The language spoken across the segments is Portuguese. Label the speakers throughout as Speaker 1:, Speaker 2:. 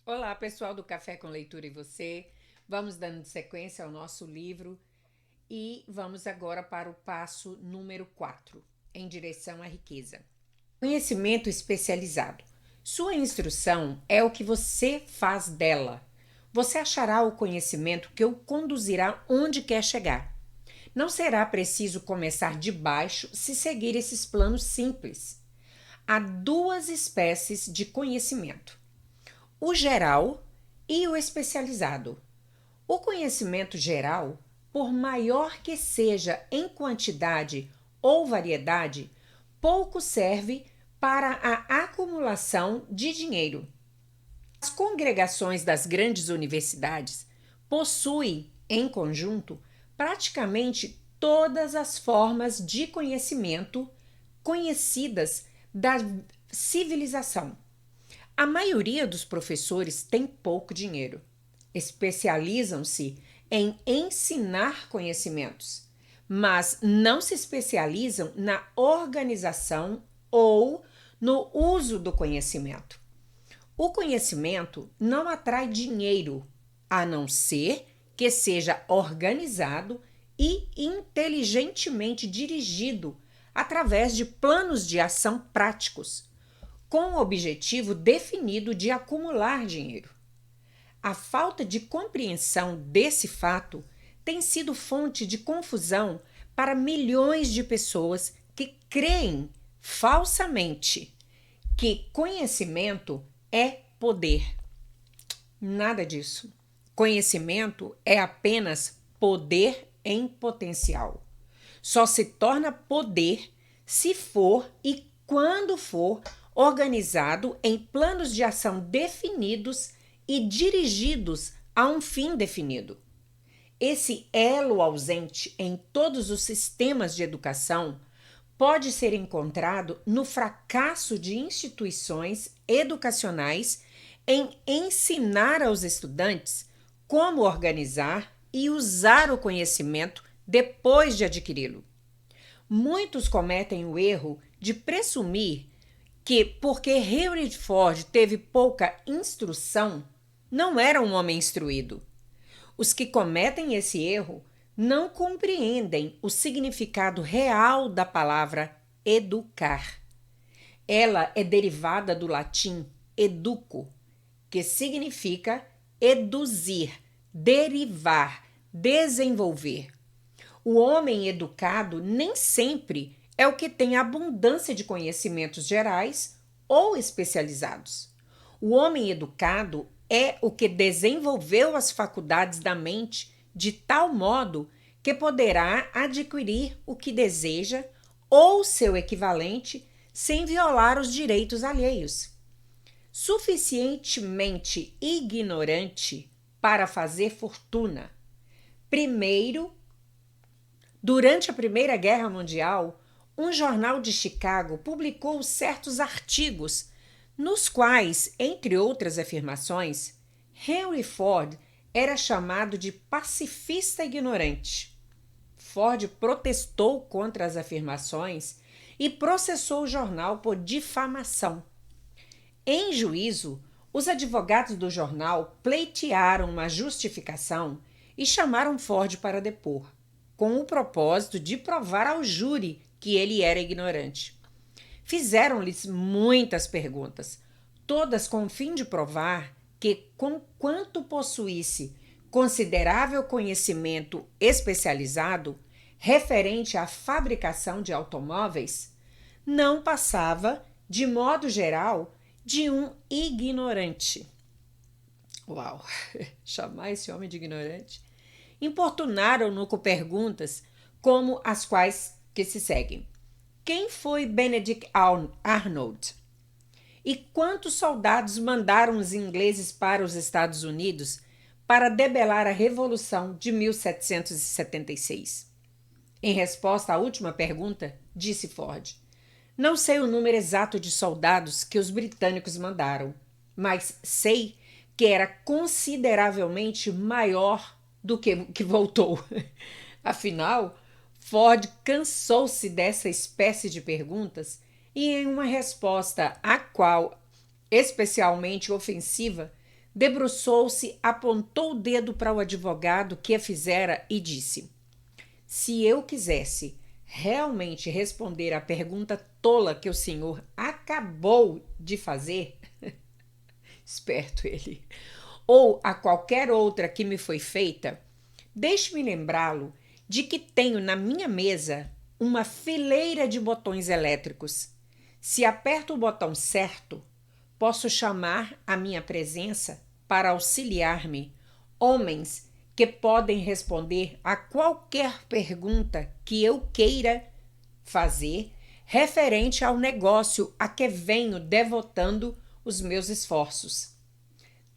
Speaker 1: Olá, pessoal do Café com Leitura e você. Vamos dando sequência ao nosso livro e vamos agora para o passo número 4, em direção à riqueza. Conhecimento especializado. Sua instrução é o que você faz dela. Você achará o conhecimento que o conduzirá onde quer chegar. Não será preciso começar de baixo se seguir esses planos simples. Há duas espécies de conhecimento: o geral e o especializado. O conhecimento geral, por maior que seja em quantidade ou variedade, pouco serve para a acumulação de dinheiro. As congregações das grandes universidades possuem, em conjunto, praticamente todas as formas de conhecimento conhecidas da civilização. A maioria dos professores tem pouco dinheiro. Especializam-se em ensinar conhecimentos, mas não se especializam na organização ou no uso do conhecimento. O conhecimento não atrai dinheiro, a não ser que seja organizado e inteligentemente dirigido através de planos de ação práticos, com o objetivo definido de acumular dinheiro. A falta de compreensão desse fato tem sido fonte de confusão para milhões de pessoas que creem falsamente que conhecimento é poder. Nada disso. Conhecimento é apenas poder em potencial. Só se torna poder se for e quando for organizado em planos de ação definidos e dirigidos a um fim definido. Esse elo ausente em todos os sistemas de educação pode ser encontrado no fracasso de instituições educacionais em ensinar aos estudantes como organizar e usar o conhecimento depois de adquiri-lo. Muitos cometem o erro de presumir que, porque Henry Ford teve pouca instrução, não era um homem instruído. Os que cometem esse erro não compreendem o significado real da palavra educar. Ela é derivada do latim educo, que significa eduzir, derivar, desenvolver. O homem educado nem sempre é o que tem abundância de conhecimentos gerais ou especializados. O homem educado é o que desenvolveu as faculdades da mente de tal modo que poderá adquirir o que deseja ou seu equivalente sem violar os direitos alheios. Suficientemente ignorante para fazer fortuna. Primeiro, durante a Primeira Guerra Mundial, um jornal de Chicago publicou certos artigos nos quais, entre outras afirmações, Henry Ford era chamado de pacifista ignorante. Ford protestou contra as afirmações e processou o jornal por difamação. Em juízo, os advogados do jornal pleitearam uma justificação e chamaram Ford para depor, com o propósito de provar ao júri que ele era ignorante. Fizeram-lhes muitas perguntas, todas com o fim de provar que, conquanto possuísse considerável conhecimento especializado referente à fabricação de automóveis, não passava, de modo geral, de um ignorante. Uau! Chamar esse homem de ignorante? Importunaram-no com perguntas como as quais que se seguem. Quem foi Benedict Arnold? E quantos soldados mandaram os ingleses para os Estados Unidos para debelar a Revolução de 1776? Em resposta à última pergunta, disse Ford: não sei o número exato de soldados que os britânicos mandaram, mas sei que era consideravelmente maior do que voltou. Afinal, Ford cansou-se dessa espécie de perguntas e, em uma resposta a qual especialmente ofensiva, debruçou-se, apontou o dedo para o advogado que a fizera e disse: se eu quisesse realmente responder à pergunta tola que o senhor acabou de fazer, esperto ele, ou a qualquer outra que me foi feita, deixe-me lembrá-lo de que tenho na minha mesa uma fileira de botões elétricos. Se aperto o botão certo, posso chamar à minha presença para auxiliar-me homens que podem responder a qualquer pergunta que eu queira fazer referente ao negócio a que venho devotando os meus esforços.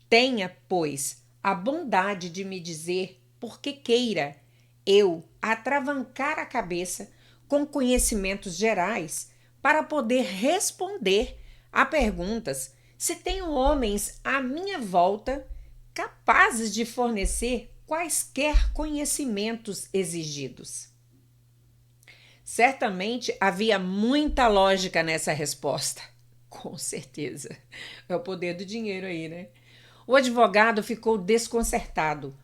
Speaker 1: Tenha, pois, a bondade de me dizer por que queira eu atravancar a cabeça com conhecimentos gerais para poder responder a perguntas se tenho homens à minha volta capazes de fornecer quaisquer conhecimentos exigidos. Certamente havia muita lógica nessa resposta. Com certeza. É o poder do dinheiro aí, né? O advogado ficou desconcertado.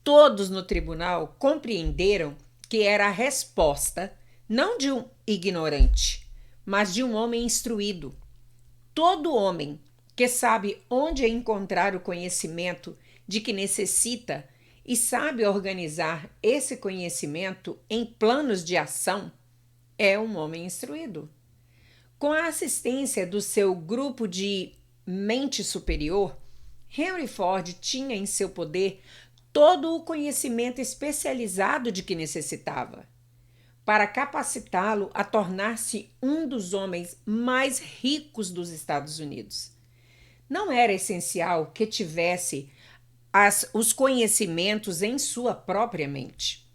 Speaker 1: Todos no tribunal compreenderam que era a resposta não de um ignorante, mas de um homem instruído. Todo homem que sabe onde encontrar o conhecimento de que necessita e sabe organizar esse conhecimento em planos de ação é um homem instruído. Com a assistência do seu grupo de mente superior, Henry Ford tinha em seu poder todo o conhecimento especializado de que necessitava, para capacitá-lo a tornar-se um dos homens mais ricos dos Estados Unidos. Não era essencial que tivesse os conhecimentos em sua própria mente.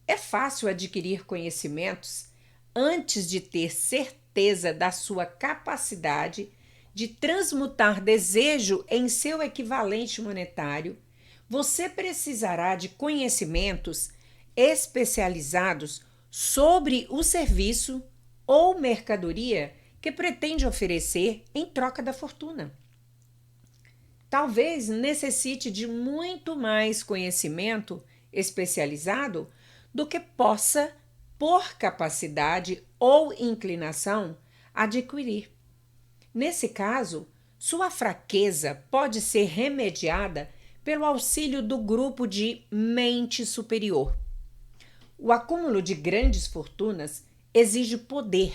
Speaker 1: É fácil adquirir conhecimentos antes de ter certeza da sua capacidade de transmutar desejo em seu equivalente monetário. Você precisará de conhecimentos especializados sobre o serviço ou mercadoria que pretende oferecer em troca da fortuna. Talvez necessite de muito mais conhecimento especializado do que possa, por capacidade ou inclinação, adquirir. Nesse caso, sua fraqueza pode ser remediada pelo auxílio do grupo de mente superior. O acúmulo de grandes fortunas exige poder,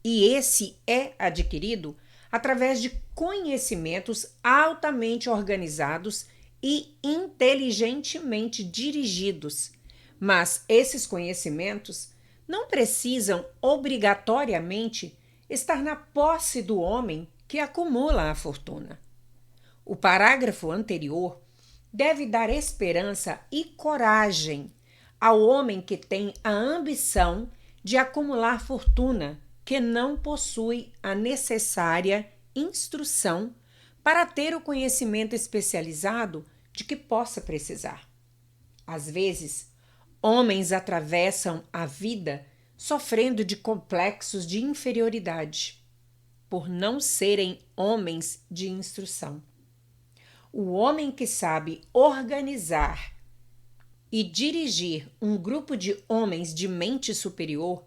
Speaker 1: e esse é adquirido através de conhecimentos altamente organizados e inteligentemente dirigidos. Mas esses conhecimentos não precisam obrigatoriamente estar na posse do homem que acumula a fortuna. O parágrafo anterior deve dar esperança e coragem ao homem que tem a ambição de acumular fortuna, que não possui a necessária instrução para ter o conhecimento especializado de que possa precisar. Às vezes, homens atravessam a vida sofrendo de complexos de inferioridade, por não serem homens de instrução. O homem que sabe organizar e dirigir um grupo de homens de mente superior,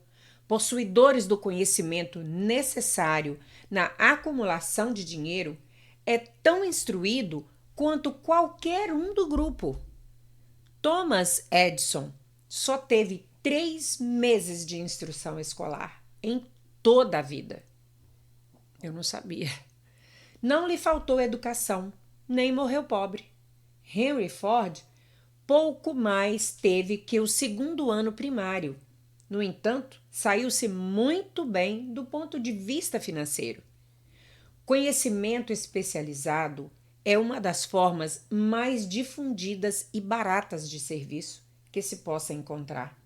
Speaker 1: possuidores do conhecimento necessário na acumulação de dinheiro, é tão instruído quanto qualquer um do grupo. Thomas Edison só teve 3 meses de instrução escolar em toda a vida. Eu não sabia. Não lhe faltou educação, nem morreu pobre. Henry Ford pouco mais teve que o 2º ano primário. No entanto, saiu-se muito bem do ponto de vista financeiro. Conhecimento especializado é uma das formas mais difundidas e baratas de serviço que se possa encontrar.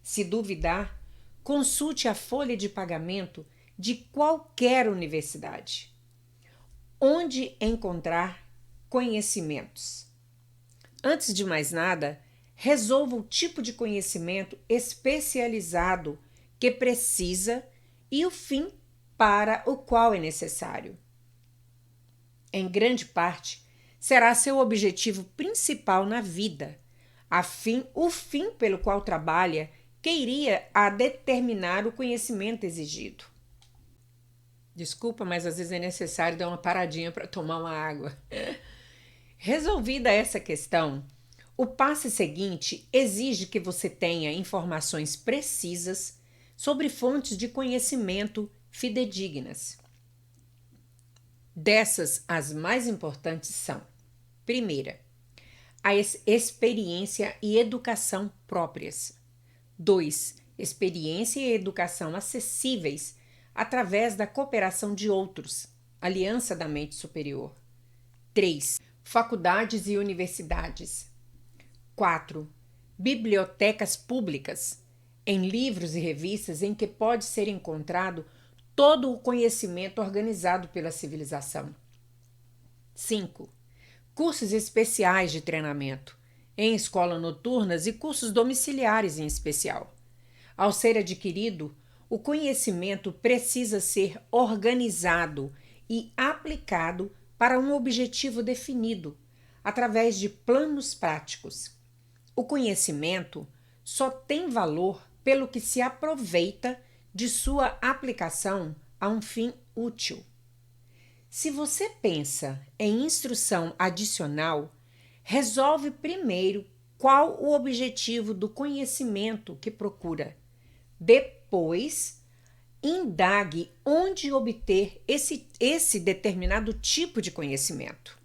Speaker 1: Se duvidar, consulte a folha de pagamento de qualquer universidade. Onde encontrar conhecimentos? Antes de mais nada, resolva o tipo de conhecimento especializado que precisa e o fim para o qual é necessário. em grande parte, será seu objetivo principal na vida, o fim pelo qual trabalha, que iria a determinar o conhecimento exigido. Desculpa, mas às vezes é necessário dar uma paradinha para tomar uma água. Resolvida essa questão, o passo seguinte exige que você tenha informações precisas sobre fontes de conhecimento fidedignas. Dessas, as mais importantes são: primeira, a experiência e educação próprias. 2. Experiência e educação acessíveis através da cooperação de outros, aliança da mente superior. 3. Faculdades e universidades. 4. Bibliotecas públicas, em livros e revistas em que pode ser encontrado todo o conhecimento organizado pela civilização. 5. Cursos especiais de treinamento, em escolas noturnas e cursos domiciliares em especial. Ao ser adquirido, o conhecimento precisa ser organizado e aplicado para um objetivo definido, através de planos práticos. O conhecimento só tem valor pelo que se aproveita de sua aplicação a um fim útil. Se você pensa em instrução adicional, resolve primeiro qual o objetivo do conhecimento que procura. Depois, indague onde obter esse determinado tipo de conhecimento.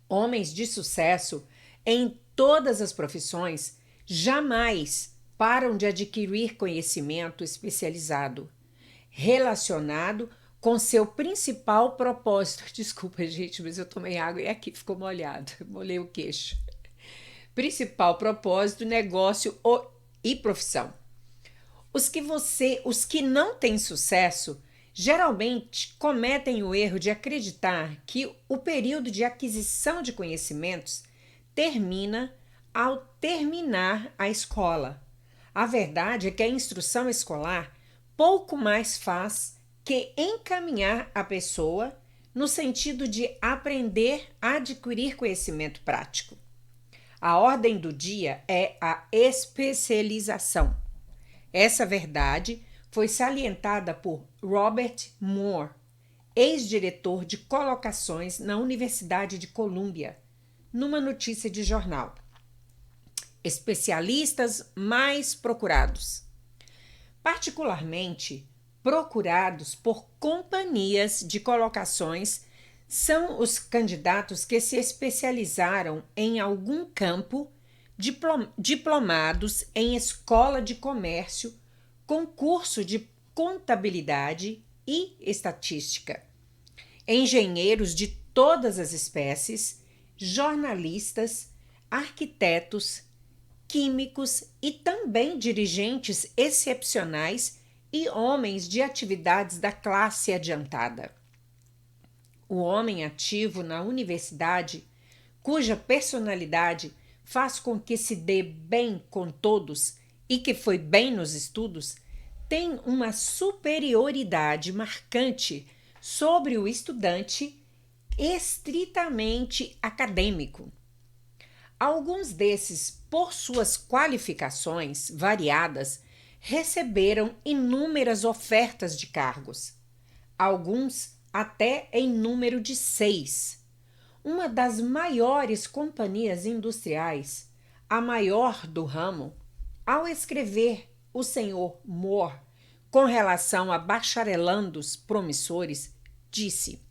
Speaker 1: Homens de sucesso em todas as profissões jamais param de adquirir conhecimento especializado, relacionado com seu principal propósito. Desculpa, gente, mas eu tomei água e aqui ficou molhado, molhei o queixo. Principal propósito, negócio e profissão. Os que não têm sucesso geralmente cometem o erro de acreditar que o período de aquisição de conhecimentos termina ao terminar a escola. A verdade é que a instrução escolar pouco mais faz que encaminhar a pessoa no sentido de aprender a adquirir conhecimento prático. A ordem do dia é a especialização. Essa verdade foi salientada por Robert Moore, ex-diretor de colocações na Universidade de Colômbia, numa notícia de jornal. Especialistas mais procurados. Particularmente procurados por companhias de colocações são os candidatos que se especializaram em algum campo, diplomados em escola de comércio, com curso de contabilidade e estatística, engenheiros de todas as espécies, jornalistas, arquitetos, químicos e também dirigentes excepcionais e homens de atividades da classe adiantada. O homem ativo na universidade, cuja personalidade faz com que se dê bem com todos e que foi bem nos estudos, tem uma superioridade marcante sobre o estudante estritamente acadêmico. Alguns desses, por suas qualificações variadas, receberam inúmeras ofertas de cargos, alguns até em número de 6. Uma das maiores companhias industriais, a maior do ramo, ao escrever o senhor Moore com relação a bacharelandos promissores, disse: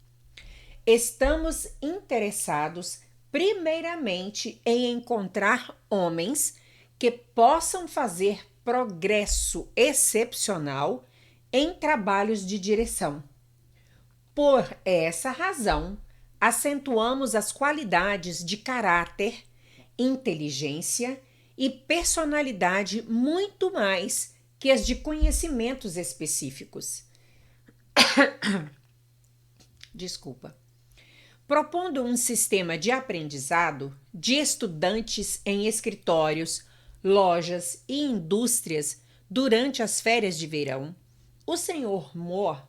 Speaker 1: estamos interessados primeiramente em encontrar homens que possam fazer progresso excepcional em trabalhos de direção. Por essa razão, acentuamos as qualidades de caráter, inteligência e personalidade muito mais que as de conhecimentos específicos. Desculpa. Propondo um sistema de aprendizado de estudantes em escritórios, lojas e indústrias durante as férias de verão, o Sr. Moore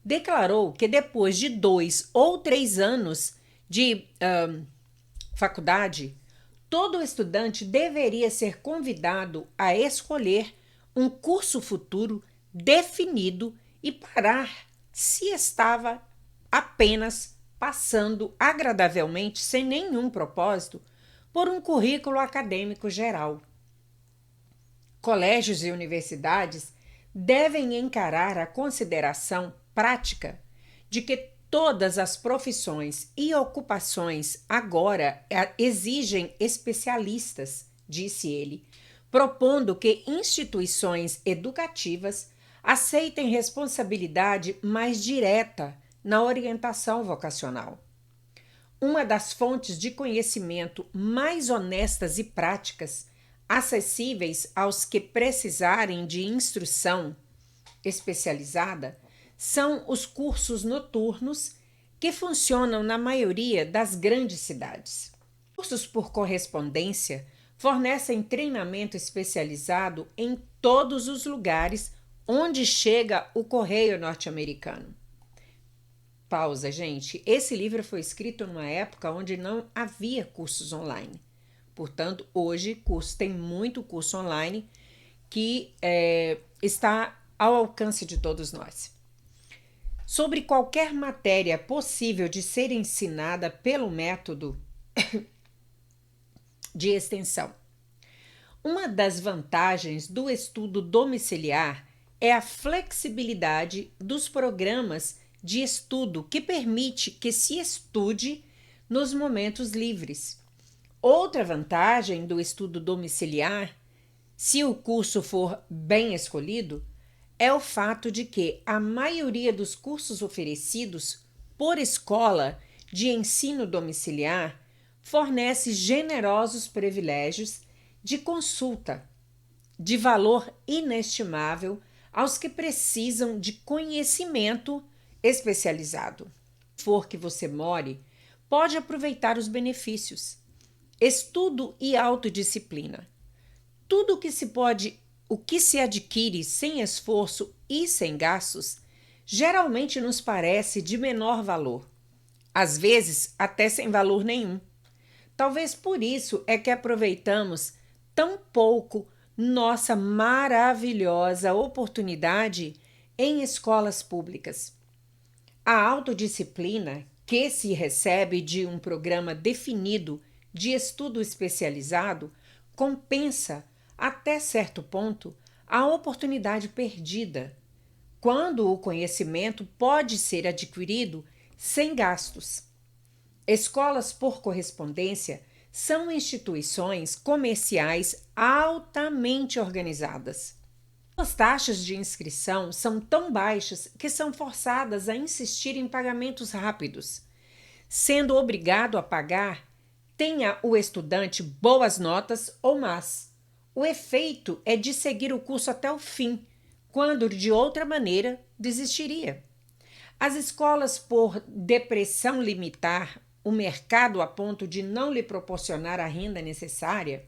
Speaker 1: declarou que depois de 2 ou 3 anos de faculdade, todo estudante deveria ser convidado a escolher um curso futuro definido e parar se estava apenas passando agradavelmente, sem nenhum propósito, por um currículo acadêmico geral. Colégios e universidades devem encarar a consideração prática de que todas as profissões e ocupações agora exigem especialistas, disse ele, propondo que instituições educativas aceitem responsabilidade mais direta na orientação vocacional. Uma das fontes de conhecimento mais honestas e práticas, acessíveis aos que precisarem de instrução especializada, são os cursos noturnos que funcionam na maioria das grandes cidades. Cursos por correspondência fornecem treinamento especializado em todos os lugares onde chega o correio norte-americano. Pausa, gente. Esse livro foi escrito numa época onde não havia cursos online. Portanto, hoje tem muito curso online que está ao alcance de todos nós. Sobre qualquer matéria possível de ser ensinada pelo método de extensão. Uma das vantagens do estudo domiciliar é a flexibilidade dos programas de estudo que permite que se estude nos momentos livres. Outra vantagem do estudo domiciliar, se o curso for bem escolhido, é o fato de que a maioria dos cursos oferecidos por escola de ensino domiciliar fornece generosos privilégios de consulta, de valor inestimável aos que precisam de conhecimento especializado. For que você more, pode aproveitar os benefícios. Estudo e autodisciplina. Tudo o que se adquire sem esforço e sem gastos, geralmente nos parece de menor valor. Às vezes, até sem valor nenhum. Talvez por isso é que aproveitamos tão pouco nossa maravilhosa oportunidade em escolas públicas. A autodisciplina, que se recebe de um programa definido de estudo especializado, compensa, até certo ponto, a oportunidade perdida, quando o conhecimento pode ser adquirido sem gastos. Escolas por correspondência são instituições comerciais altamente organizadas. As taxas de inscrição são tão baixas que são forçadas a insistir em pagamentos rápidos. Sendo obrigado a pagar, tenha o estudante boas notas ou más. O efeito é de seguir o curso até o fim, quando de outra maneira desistiria. As escolas, por depressão limitar o mercado a ponto de não lhe proporcionar a renda necessária,